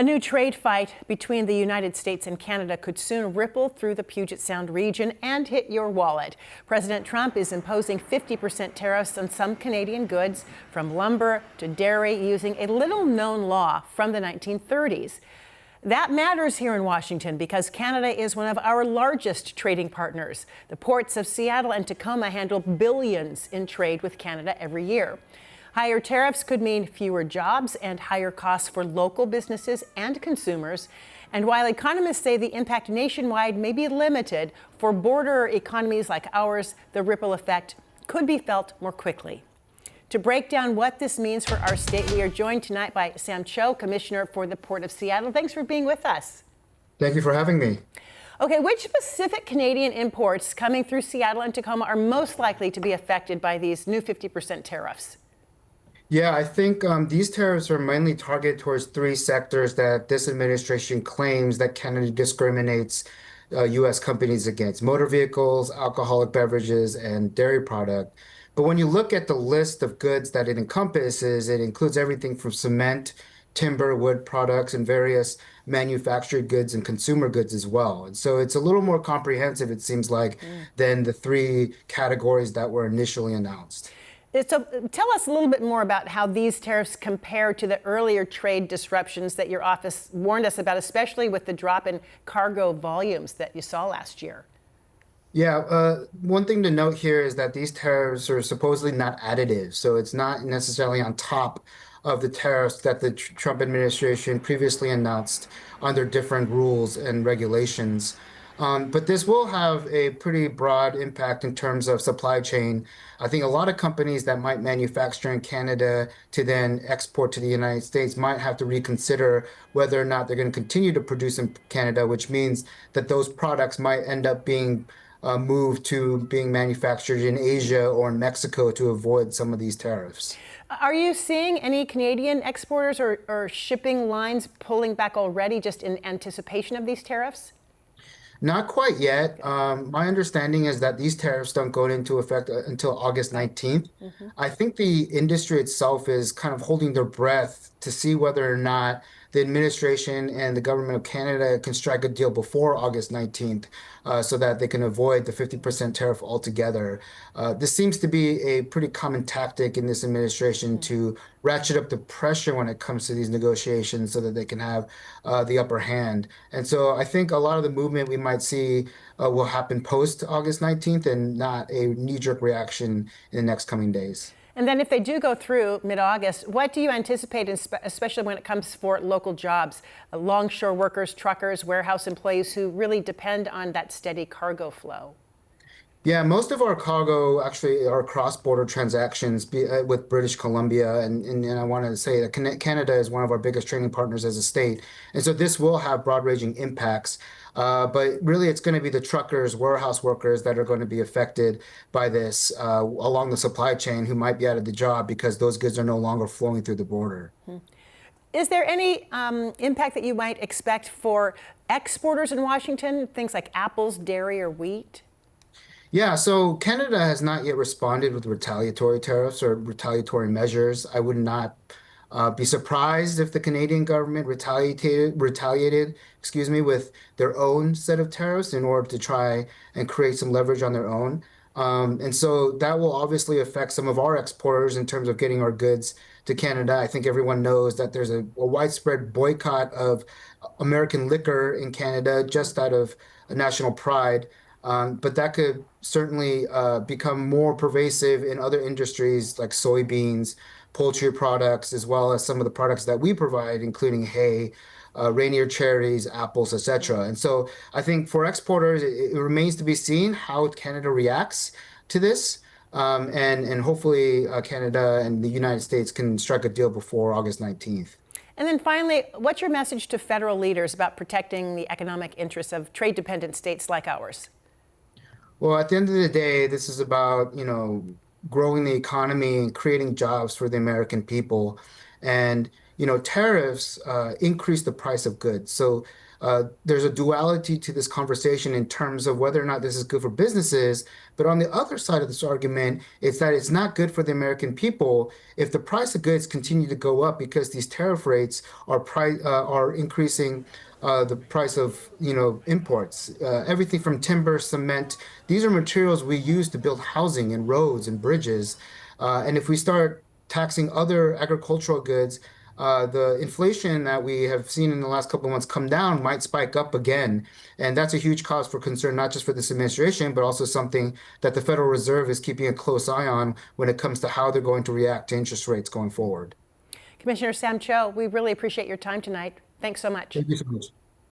A new trade fight between the United States and Canada could soon ripple through the Puget Sound region and hit your wallet. President Trump is imposing 50% tariffs on some Canadian goods, from lumber to dairy, using a little-known law from the 1930s. That matters here in Washington because Canada is one of our largest trading partners. The ports of Seattle and Tacoma handle billions in trade with Canada every year. Higher tariffs could mean fewer jobs and higher costs for local businesses and consumers. And while economists say the impact nationwide may be limited, for border economies like ours, the ripple effect could be felt more quickly. To break down what this means for our state, we are joined tonight by Sam Cho, Commissioner for the Port of Seattle. Thanks for being with us. Thank you for having me. Okay, which specific Canadian imports coming through Seattle and Tacoma are most likely to be affected by these new 50% tariffs? Yeah, I think these tariffs are mainly targeted towards three sectors that this administration claims that Canada discriminates U.S. companies against: motor vehicles, alcoholic beverages, and dairy product. But when you look at the list of goods that it encompasses, it includes everything from cement, timber, wood products, and various manufactured goods and consumer goods as well. And so it's a little more comprehensive, it seems like, than the three categories that were initially announced. So tell us a little bit more about how these tariffs compare to the earlier trade disruptions that your office warned us about, especially with the drop in cargo volumes that you saw last year. Yeah, one thing to note here is that these tariffs are supposedly not additive, so it's not necessarily on top of the tariffs that the Trump administration previously announced under different rules and regulations. But this will have a pretty broad impact in terms of supply chain. I think a lot of companies that might manufacture in Canada to then export to the United States might have to reconsider whether or not they're going to continue to produce in Canada, which means that those products might end up being moved to being manufactured in Asia or in Mexico to avoid some of these tariffs. Are you seeing any Canadian exporters or shipping lines pulling back already just in anticipation of these tariffs? Not quite yet. My understanding is that these tariffs don't go into effect until August 19th. I think the industry itself is kind of holding their breath to see whether or not the administration and the government of Canada can strike a deal before August 19th so that they can avoid the 50% tariff altogether. This seems to be a pretty common tactic in this administration to ratchet up the pressure when it comes to these negotiations so that they can have the upper hand. And so I think a lot of the movement we might see will happen post August 19th and not a knee-jerk reaction in the next coming days. And then if they do go through mid-August, what do you anticipate, especially when it comes for local jobs, longshore workers, truckers, warehouse employees who really depend on that steady cargo flow? Yeah, most of our cargo actually are cross-border transactions with British Columbia, and I want to say that Canada is one of our biggest trading partners as a state, and so this will have broad-ranging impacts. But really, it's going to be the truckers, warehouse workers that are going to be affected by this along the supply chain, who might be out of the job because those goods are no longer flowing through the border. Is there any impact that you might expect for exporters in Washington, things like apples, dairy, or wheat? Yeah, so Canada has not yet responded with retaliatory tariffs or retaliatory measures. I would not be surprised if the Canadian government retaliated, with their own set of tariffs in order to try and create some leverage on their own. And so that will obviously affect some of our exporters in terms of getting our goods to Canada. I think everyone knows that there's a widespread boycott of American liquor in Canada just out of national pride. But that could certainly become more pervasive in other industries like soybeans, poultry products, as well as some of the products that we provide, including hay, Rainier cherries, apples, etc. And so I think for exporters, it remains to be seen how Canada reacts to this. And hopefully Canada and the United States can strike a deal before August 19th. And then finally, what's your message to federal leaders about protecting the economic interests of trade-dependent states like ours? Well, at the end of the day, this is about, growing the economy and creating jobs for the American people. And, tariffs increase the price of goods. So there's a duality to this conversation in terms of whether or not this is good for businesses. But on the other side of this argument, it's that it's not good for the American people if the price of goods continue to go up because these tariff rates are increasing the price of imports. Everything from timber, cement. These are materials we use to build housing and roads and bridges. And if we start taxing other agricultural goods, the inflation that we have seen in the last couple of months come down might spike up again. And that's a huge cause for concern, not just for this administration, but also something that the Federal Reserve is keeping a close eye on when it comes to how they're going to react to interest rates going forward. Commissioner Sam Cho, we really appreciate your time tonight. Thanks so much. Thank you so much.